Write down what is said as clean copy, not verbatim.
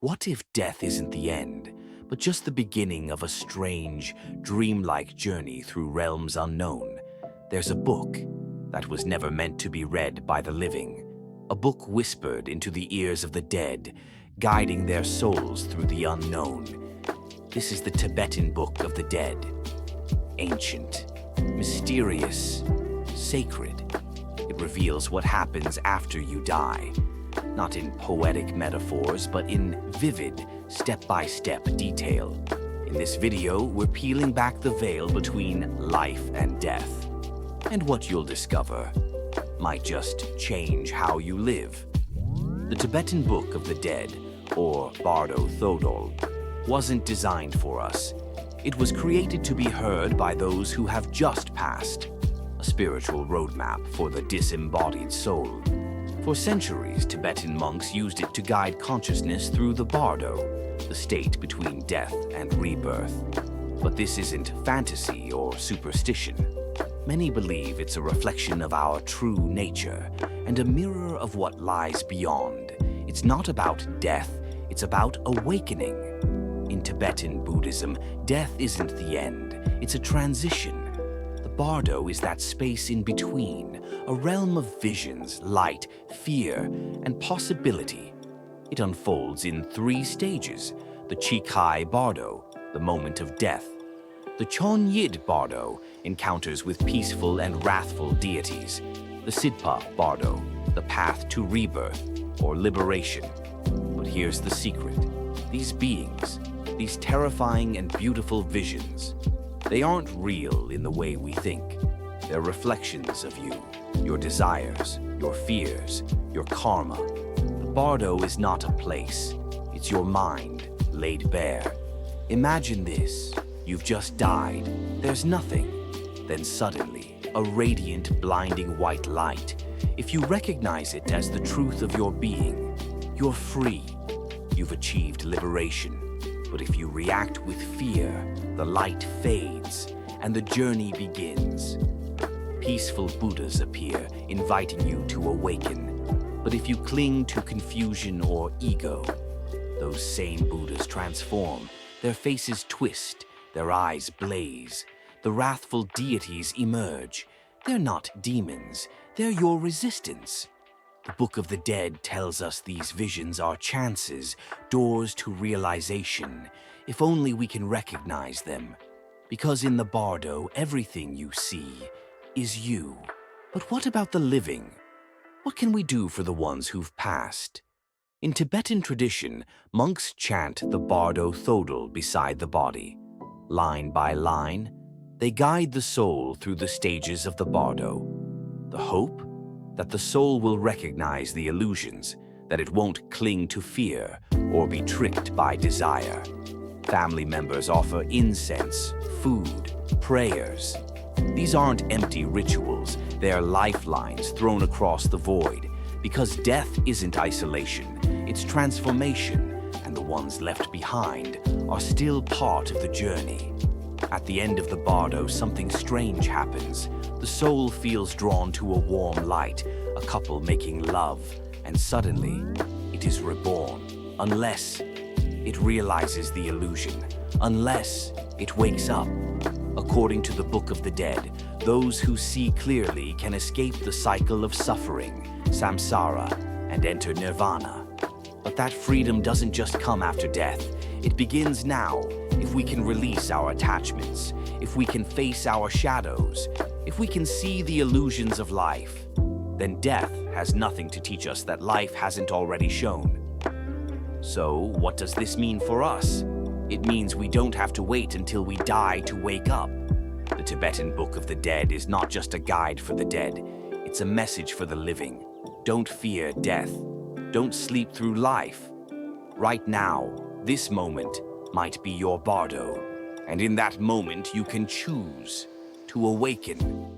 What if death isn't the end, but just the beginning of a strange, dreamlike journey through realms unknown? There's a book that was never meant to be read by the living, a book whispered into the ears of the dead, guiding their souls through the unknown. This is the Tibetan Book of the Dead. Ancient, mysterious, sacred. It reveals what happens after you die, not in poetic metaphors, but in vivid, step-by-step detail. In this video, we're peeling back the veil between life and death. And what you'll discover might just change how you live. The Tibetan Book of the Dead, or Bardo Thodol, wasn't designed for us. It was created to be heard by those who have just passed, a spiritual roadmap for the disembodied soul. For centuries, Tibetan monks used it to guide consciousness through the Bardo, the state between death and rebirth. But this isn't fantasy or superstition. Many believe it's a reflection of our true nature and a mirror of what lies beyond. It's not about death, it's about awakening. In Tibetan Buddhism, death isn't the end, it's a transition. The Bardo is that space in between, a realm of visions, light, fear, and possibility. It unfolds in 3 stages: the Chikai Bardo, the moment of death; the Chon-Yid Bardo, encounters with peaceful and wrathful deities; the Sidpa Bardo, the path to rebirth or liberation. But here's the secret. These beings, these terrifying and beautiful visions, they aren't real in the way we think. They're reflections of you, your desires, your fears, your karma. The Bardo is not a place, it's your mind laid bare. Imagine this. You've just died. There's nothing. Then suddenly, a radiant, blinding white light. If you recognize it as the truth of your being, you're free. You've achieved liberation. But if you react with fear, the light fades and the journey begins. Peaceful Buddhas appear, inviting you to awaken. But if you cling to confusion or ego, those same Buddhas transform. Their faces twist, their eyes blaze. The wrathful deities emerge. They're not demons, they're your resistance. The Book of the Dead tells us these visions are chances, doors to realization, if only we can recognize them. Because in the Bardo, everything you see is you. But what about the living? What can we do for the ones who've passed? In Tibetan tradition, monks chant the Bardo Thodol beside the body. Line by line, they guide the soul through the stages of the Bardo. The hope? That the soul will recognize the illusions, that it won't cling to fear or be tricked by desire. Family members offer incense, food, prayers. These aren't empty rituals, they're lifelines thrown across the void, because death isn't isolation, it's transformation, and the ones left behind are still part of the journey. At the end of the Bardo, something strange happens. The soul feels drawn to a warm light, a couple making love, and suddenly it is reborn. Unless it realizes the illusion, unless it wakes up. According to the Book of the Dead, those who see clearly can escape the cycle of suffering, samsara, and enter nirvana. But that freedom doesn't just come after death. It begins now, if we can release our attachments, if we can face our shadows, if we can see the illusions of life. Then death has nothing to teach us that life hasn't already shown. So, what does this mean for us? It means we don't have to wait until we die to wake up. The Tibetan Book of the Dead is not just a guide for the dead, it's a message for the living. Don't fear death. Don't sleep through life. Right now, this moment might be your Bardo, and in that moment you can choose to awaken.